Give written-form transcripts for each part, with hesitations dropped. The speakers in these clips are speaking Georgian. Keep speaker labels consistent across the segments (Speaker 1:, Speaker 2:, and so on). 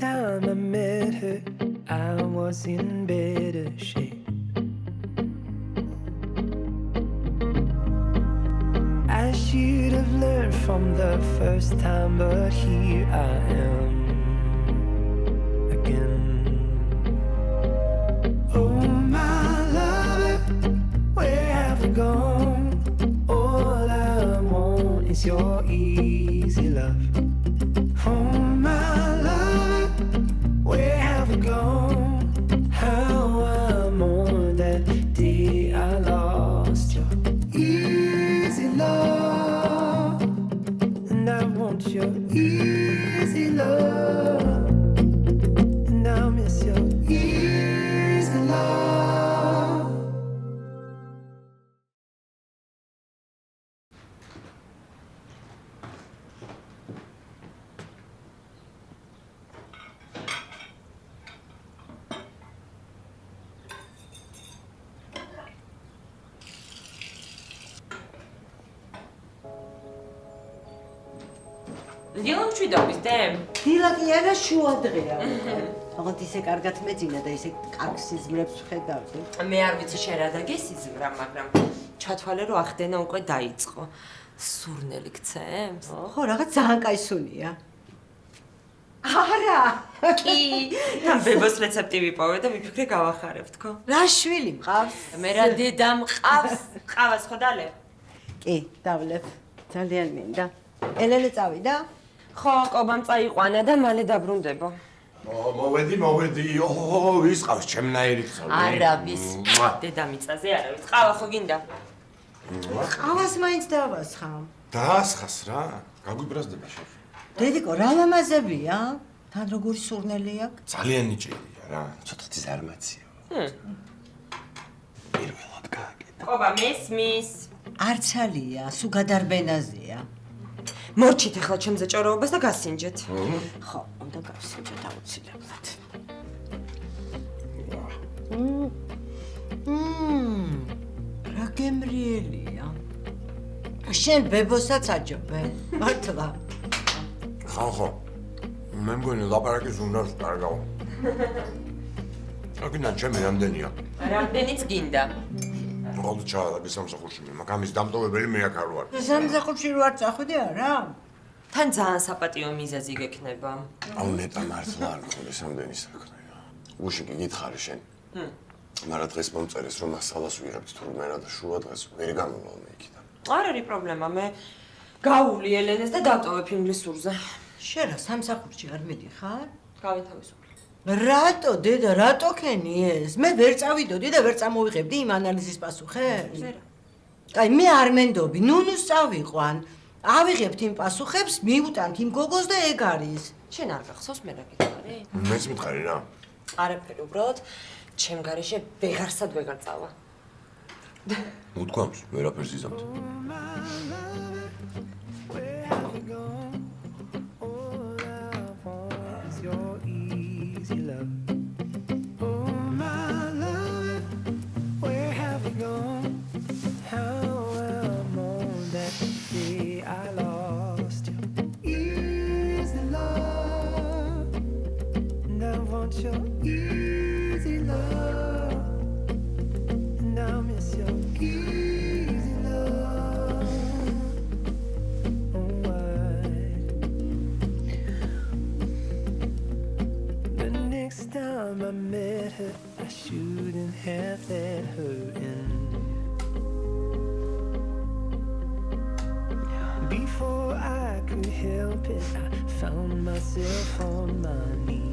Speaker 1: time I met her, I was in better shape. I should have learned from the first time, but here I am again. Oh my lover, where have you gone? All I want is your easy love. Oh my lover, where have you gone? How I mourn that day I lost your easy love, and I want your easy love, and I miss your easy love.
Speaker 2: დილამ ჩვიდობის დემ?
Speaker 3: დილა კი არა შუა დღეა. თქო ისე კარგად მეძინა და ისე კარგ სიზმრებს ვხედავდი.
Speaker 2: მე არ ვიცი შენ რა დაგესიზმრა, მაგრამ ჩათვალე რომ ახდენა უკვე დაიწყო. სურნელი გცემს?
Speaker 3: ხო, რაღაც ძალიან კაი სუნია. არა.
Speaker 2: კი, თან ბებოს რეცეპტი ვიპოვე და ვიფიქრე გავახარებ, თქო.
Speaker 3: რა შვილი მყავს?
Speaker 2: მე რა დედა მყავს? ყავას ხო დალე?
Speaker 3: კი, დავლებ. ძალიან მინდა. ელენე წავიდა?
Speaker 2: ხო, კობამ წაიყვანა და მალე დაბრუნდება.
Speaker 4: მოვედი. ვის ყავს ჩემნაირი ხსოვდი?
Speaker 2: არავის. დედამიწაზე არავის. ყავა ხო გინდა?
Speaker 3: ყავას მაინც დავასხამ.
Speaker 4: დაასხას რა. გაგვიბრაზდება შენ.
Speaker 3: დედიკო, რა ლამაზებია? თან როგორი სურნელი აქვს?
Speaker 4: ძალიან ნიჭიერია რა. ცოტათი ზარმაცია. პირველად გააკეთა.
Speaker 2: კობა მესმის.
Speaker 3: არცალია, სულ გადარბენაზეა.
Speaker 2: მორჩით ახლა ჩემზე ჭოროობას და გასინჯეთ.
Speaker 3: ხო, უნდა გავსინჯოთ აუცილებლად. რა გემრიელია. შენ ბებოსაც აჯობე, მართლა.
Speaker 4: ხო. მე მგონი ლაპარაკის უნარს კარგავ. აგინან ჩემი რამდენია?
Speaker 2: რამდენიც გინდა?
Speaker 4: ყოველ ჩავალაგე სამსახურში მე, მაგრამ ის დამტოვებელი მე აქ არ ვარ.
Speaker 3: სამსახურში რო არ წახვიდე არა?
Speaker 2: თან ძალიან საპატიო მიზეზი გექნება.
Speaker 4: აუ ნეტა მართლა არ მქონდეს ამდენი საქმე. უში კი გითხარი შენ. მაგრამ დღეს მომწერეს რომ მასალას ვიღებთ თურმე რა და შუა დღეს ვერ გამოვალ მე იქიდან.
Speaker 2: არ არის პრობლემა, მე გავული ელენეს და დავტოვებ ინგლისურზე.
Speaker 3: შენ რა სამსახურში არ მიდიხარ?
Speaker 2: გავითავისუფლე.
Speaker 3: რატო დედა, რატო ქენი ეს? მე ვერ წავიდოდი და ვერ წამოვიღებდი იმ ანალიზის პასუხებს? კაი, მე არ მენდობი, ნუნუს წავიყვან. ავიღებთ იმ პასუხებს, მივუტანთ იმ გოგოს და ეგ არის.
Speaker 2: შენ არ გახსოვს მე რა გითხარი?
Speaker 4: მეც მითხარი რა.
Speaker 2: არაფერი, უბრალოდ ჩემ გარეშე ვეღარსად ვეღარ წავა.
Speaker 4: უთქვამს, ვერაფერს იზამთ.
Speaker 1: Your easy love, and I miss your easy love. Oh, the next time I met her, I shouldn't have let her in. Before I could help it, I found myself on my knees.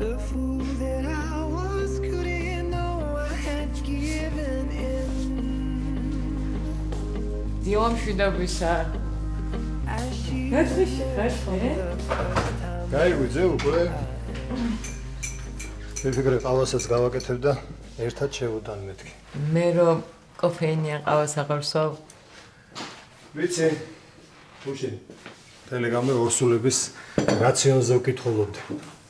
Speaker 1: The fool that I was, couldn't know I had given in.
Speaker 2: დილამ შვიდობისა.
Speaker 5: გაიგვიძე უკვე. ვიფიქრე ყავასაც გავაკეთებ და ერთად შევუდან მეთქი.
Speaker 2: მე რომ კოფეინი ან ყავას აღარსავ.
Speaker 5: ვიცი. უშენ. ტელეგრამზე ორსულების რაციონზე ვკითხულობდი.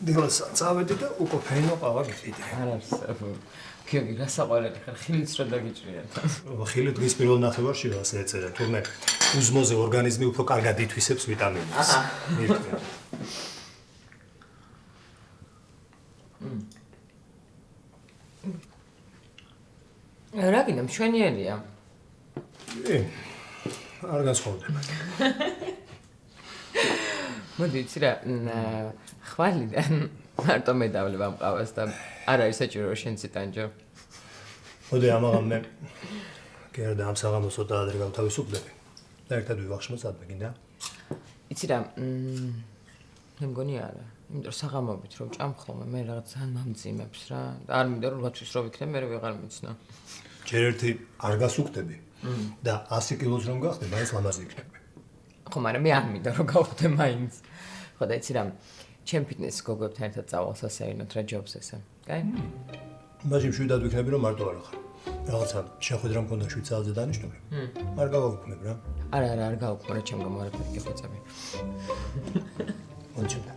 Speaker 5: დილას წავედი და უკვე ფენო ყავა გიყიდე.
Speaker 6: არ არის. გიორგი, რა საყვარელი ხარ? ხილიც რა დაგიჭრია.
Speaker 5: ხილი დღის პირველ ნახევარში ასე ეწერა, თუმე უზმოზე ორგანიზმი უფრო კარგად ითვისებს ვიტამინებს. მირთმია.
Speaker 6: რა გინდა მშვენიერია?
Speaker 5: არ განსხვავდება.
Speaker 6: მოდი იცი რა, ხვალიდან მარტო მედავლება მყავს და არ არის საჭირო რომ შენ ციტანჯო.
Speaker 5: მოდი ამაღამ მე გერდა ამ საღამოს ოდა ადრე გავთავისუფლები. და ერთად ვივახშმოთ სადმე გინდა?
Speaker 6: იცი რა, მე მგონი არა. იმიტომ საღამობით რომ ჭამხლობ მე რაღაც ძალიან მომძიმებს რა. და არ მინდა რომ ლოცვის რო ვიქნებ მე ვეღარ მიცნო.
Speaker 5: ჯერ ერთი არ გასუქდები და 100 კილოს რომ გახდე, მაინც ლამაზი იქნები.
Speaker 6: ხო, მაგრამ მე არ მინდა რომ გავხდე მაინც. ხო და იცი რა, ჩემ ფიტნეს გოგოებთან ერთად წავალ სასეირნოთ რა ჯობს ესე. კაი?
Speaker 5: მაშინ მშვიდად ვიქნები რომ მარტო არ ხარ. რაღაცა შეხვედრა მქონდა შვიცალზე დანიშნული. არ გავაუქმებ რა.
Speaker 6: არა, არ გავუქმე რა ჩემ გამარაფერი გეფეცები.
Speaker 5: მონჩედა.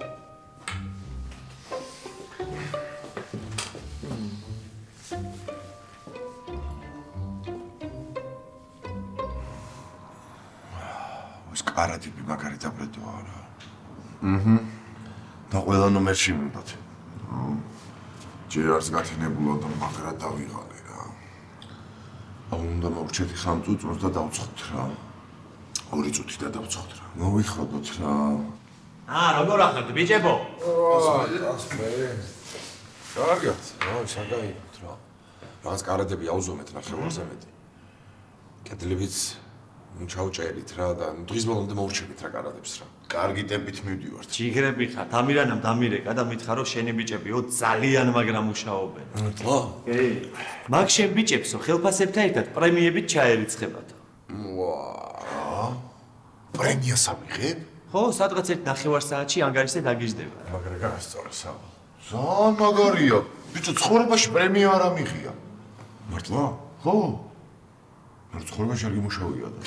Speaker 4: კარატიპი მაგარი დაბრედოა რა. და ყველა ნომერში მინდათ. ჯერ არც გათენებულად და მაგრად დავიღალე რა. უნდა მოვრჩეთ ხამწუწუნს და დავწხოთ რა. 2 წუთი და დავწხოთ რა. მოვიხადოთ რა.
Speaker 7: როგორ ახალთ ბიჭებო?
Speaker 4: კარგად, საგაიღოთ რა. რაღაც კარატები აუზომეთ ნახევარზე მეტი. კედლებიც ჩაუჭერით რა და დღის ბოლომდე მოვრჩებით რა კარატებს რა. კარგი ტემპით მივდივართ.
Speaker 7: ჯიგრები ხართ, ამირანამ დამირეკა და მითხრა რომ შენი ბიჭებიო ძალიან მაგრამ მუშაობენ.
Speaker 4: ხო?
Speaker 7: კი. მაგ შენ ბიჭებსო ხელფასებთან ერთად პრემიებით ჩაერიცხებათო.
Speaker 4: ვა. პრემიას ამიღებ?
Speaker 7: ხო, სადღაც 1.5 საათში ანგარიშზე დაგიждდება.
Speaker 4: მაგრამ გასწორე სავალ. ძალიან მაგარია. ბიჭო, ცხოვრებაში პრემია არ ამიღია. მართლა? ხო. მაგრამ ცხოვრებაში არ გიმუშავია და.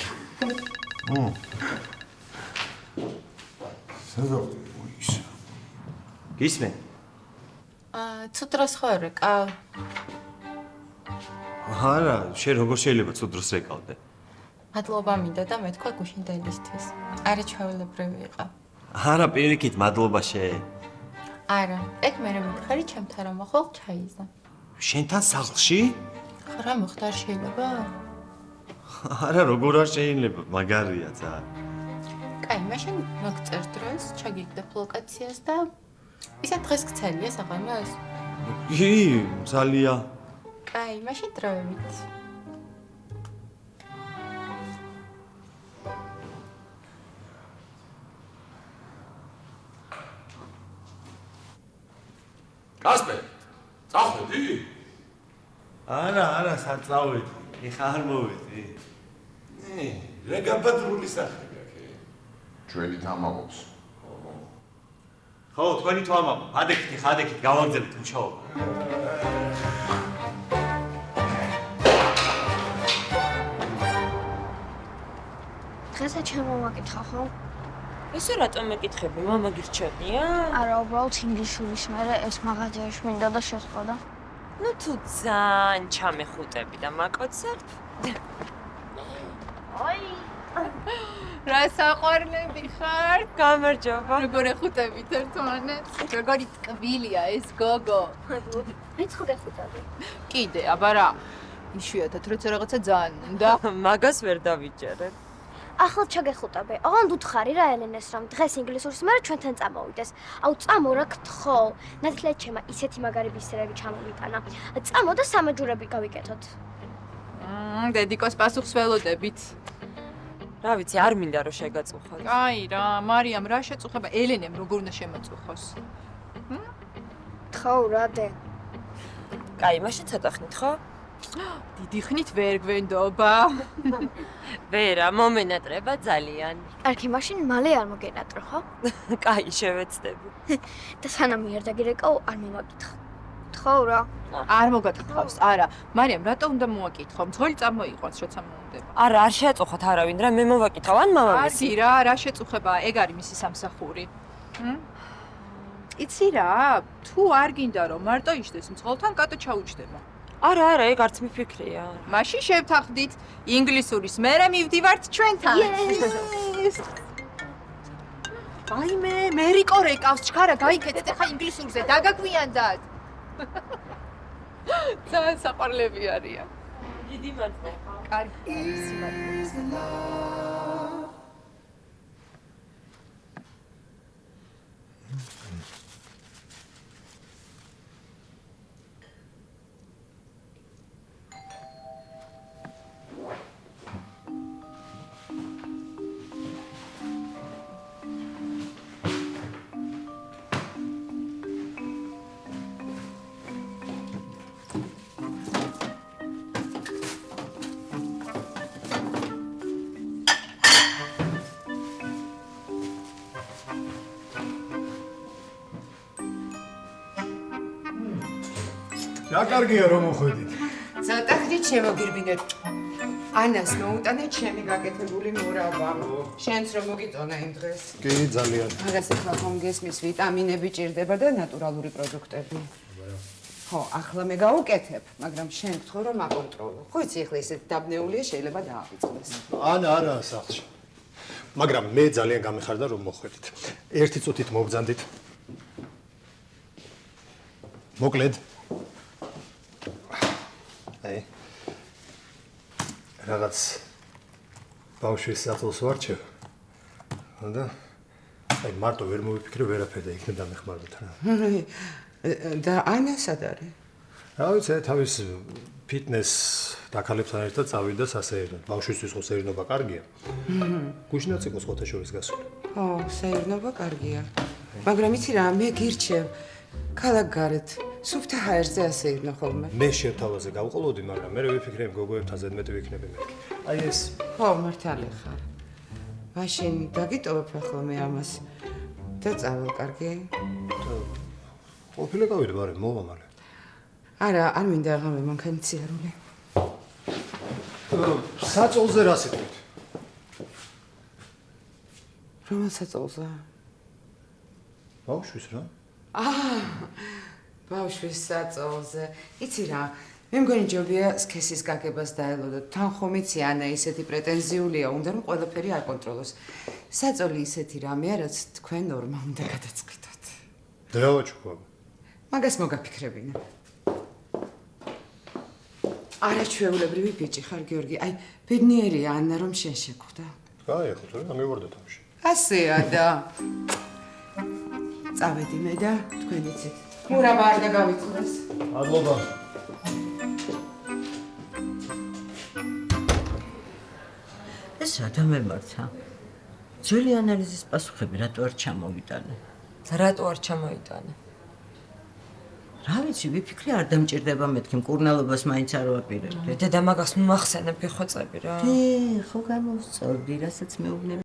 Speaker 4: სეზონის.
Speaker 7: გისმენ?
Speaker 8: ცუდ დროს ხო რეკავ?
Speaker 7: არა, შენ როგორ შეიძლება ცუდ დროს რეკავდე?
Speaker 8: მადლობა მინდა და მეთქვა გუშინ დედისთვის. არა ჩაველებრივი იყავ.
Speaker 7: არა, პირიქით, მადლობა შენ.
Speaker 8: არა, ეგ მე მითხარი ჩემთან რომ ახალ ჩაიზა.
Speaker 7: შენთან სახლში?
Speaker 8: ხო რა მოხდა არ შეიძლება?
Speaker 7: არა, როგორ არ შეიძლება, მაგარია ძა.
Speaker 8: კაი, მაშინ მოგწერ დროს, ჩაგიგდებ ლოკაციას და ისა დღეს გცელია საღამოს?
Speaker 7: კი, ძალიან.
Speaker 8: კაი, მაშინ დროებით.
Speaker 4: კასპერ, წახვედი?
Speaker 7: არა, საწავედი. ეხა არ მოვედი.
Speaker 4: რა გაბადრული სახე გაქე? ჩვენი თამამობს.
Speaker 7: ხო, თქვენი თამამო. ადექით, გავაგზავნეთ მუშაობა.
Speaker 9: დღესაც შემოვაკითხა ხო?
Speaker 2: ესე რატომ მეკითხები, მამა გირჩევია?
Speaker 9: არა, უბრალოდ ინგლისურის მერე ეს მაღაზიაში მინდა და შეწყდა.
Speaker 2: ნუ თუ ძალიან ჩამეხუტები და მაკოცებ.
Speaker 8: რა საყვარლები ხარ?
Speaker 2: გამარჯობა.
Speaker 8: როგორ ეხუტებით ერთმანეთს? როგორი ტკბილია ეს გოგო?
Speaker 9: მეც ხო გეხუტები.
Speaker 8: კიდე, აბა რა. იშვიათად როცა რაღაცა ძალიან უნდა.
Speaker 2: მაგას ვერ დავიჯერებ.
Speaker 9: ახლა ჩაგეხუტები. ოღონდ უთხარი რა ელენეს რომ დღეს ინგლისურის მერე ჩვენთან წამოვიდეს. აუ წამო რა გთხოვ. ნათლად ჩემა ისეთი მაგარი ბისერები ჩამოვიტანა. წამო და სამაჯურები გავიკეთოთ.
Speaker 8: დედიკოს პასუხს ველოდებით.
Speaker 2: რა ვიცი, არ მინდა რომ შეგაწუხოთ.
Speaker 8: აი რა, მარიამ რა შეწუხება ელენემ როგორ უნდა შემოწუხოს?
Speaker 9: თხოვ რა დე.
Speaker 2: კაი, მაშინ ცოტა ხნით, ხო?
Speaker 8: დიდი ხნით ვერ გვენდობა.
Speaker 2: ვერა, მომენატრება ძალიან.
Speaker 9: კარგი, მაშინ მალე არ მოგენატრო, ხო?
Speaker 2: კაი, შევეცდები.
Speaker 9: და სანამ მიერ დაგირეკავ, არ მომაკითხ. თხოვ რა.
Speaker 8: არ მოგატყავს, არა. მარიამ, რატო უნდა მოვაკითხო? მძღოლი წამოიყვანს, როცა მომდება.
Speaker 2: არა, არ შეაწუხოთ არავინ რა, მე მოვაკითხავ ან მამამისი.
Speaker 8: კარგი რა, რა შეწუხება, ეგ არის მისი სამსახური.
Speaker 10: იცი რა, თუ არ გინდა რომ მარტო იშდეს მძღოლთან კატო ჩაუჯდება.
Speaker 2: არა, ეგ არც მიფიქრია.
Speaker 10: მაშინ შევთანხმდით ინგლისურის მერე მივდივართ ჩვენთან. ვაიმე, მერიკო რეკავს ჩქარა გაიქეთეთ ახლა ინგლისურზე დაგაგვიანდათ. ძალიან საყვარლები არიან.
Speaker 2: დიდი მადლობა.
Speaker 10: კარგი, სიმართლე.
Speaker 5: რა კარგია რომ მოხვედით.
Speaker 11: ცოტა ხნით შემოგირბინეთ. ანას მოუტანა ჩემი გაკეთებული მურაბა. შენც რომ მოგიწონა იმ დღეს.
Speaker 5: კი, ძალიან.
Speaker 11: მაგას ახლა ხომ გესმის ვიტამინები ჭირდება და ნატურალური პროდუქტები. ხო, ახლა მე გავუკეთებ, მაგრამ შენ გთხოვ რომ აკონტროლო. ხო იცი ახლა ისეთ დაბნეულია შეიძლება დაავიწყდეს.
Speaker 5: ანა არაა სახლში. მაგრამ მე ძალიან გამიხარდა რომ მოხვედით. ერთი წუთით მოგბძანდით. მოკლედ აი რაღაც ბავშვის საწოლს ვარჩევ. და აი მარტო ვერ მოვიფიქრე ვერაფერი და იქნებ დამეხმაროთ რა.
Speaker 11: და ანა სად არის?
Speaker 5: რა ვიცი, თავის ფიტნეს დაკალებთან ერთად წავიდა სასეირნოდ. ბავშვისთვის ხო სეირნობა კარგია. გუშინაც იყო სხვათა შორის გასული.
Speaker 11: ხო, სეირნობა კარგია. მაგრამ იცი რა, მე გირჩევ ქალაქ გარეთ სუფთა ჰაერზე ასეირნო ხოლმე.
Speaker 5: მე შევთავაზე გავყოლოდი, მაგრამ მე ვიფიქრე იმ გოგოებთან ზედმეტი ვიქნები მე. აი ეს.
Speaker 11: ხო, მართალი ხარ. მაშინ დაგიტოვებ ახლა მე ამას და წავალ, კარგი?
Speaker 5: ყოფილი გავიდე, მაგრამ მოვა მალე.
Speaker 11: არა, არ მინდა აღამე მანქანიციარული.
Speaker 5: საწოლზე რა სიტყვით?
Speaker 11: რომელ საწოლზე?
Speaker 5: ბავშვის რა?
Speaker 11: ბავშვის საწოლზე. იცი რა, მე მგონი ჯობია სქესის გაგებას დაელოდოთ. თან ხომ იცი ანა ისეთი პრეტენზიულია, უნდა რომ ყველაფერი აკონტროლოს. საწოლი ისეთი რამეა, რაც თქვენ ნორმა უნდა გადაწყვიტოთ.
Speaker 5: დავაჩუქო.
Speaker 11: მაგას მოგაფიქრებინა. არაჩვეულებრივი ბიჭი ხარ, გიორგი. აი, ბედნიერია ანა რომ შენ შეხვდა.
Speaker 5: აი, ხო, რა მივარდა თავში.
Speaker 11: ასეა და წავედი მე და თქვენ იცით. მურაბა არ დაგავიწყდეს.
Speaker 5: მადლობა.
Speaker 3: ეს რა დამემართა? ძველი ანალიზის პასუხები რატო არ ჩამოვიტანე?
Speaker 2: რატო არ ჩამოიტანე?
Speaker 3: რა ვიცი, ვიფიქრე არ დამჭირდება მეთქი მკურნალობას მაინც არ ვაპირებდე.
Speaker 2: დედა მაგას მომახსენებ გეხვეწები რა.
Speaker 3: ხო გამოსწორდი, რასაც მეუბნები.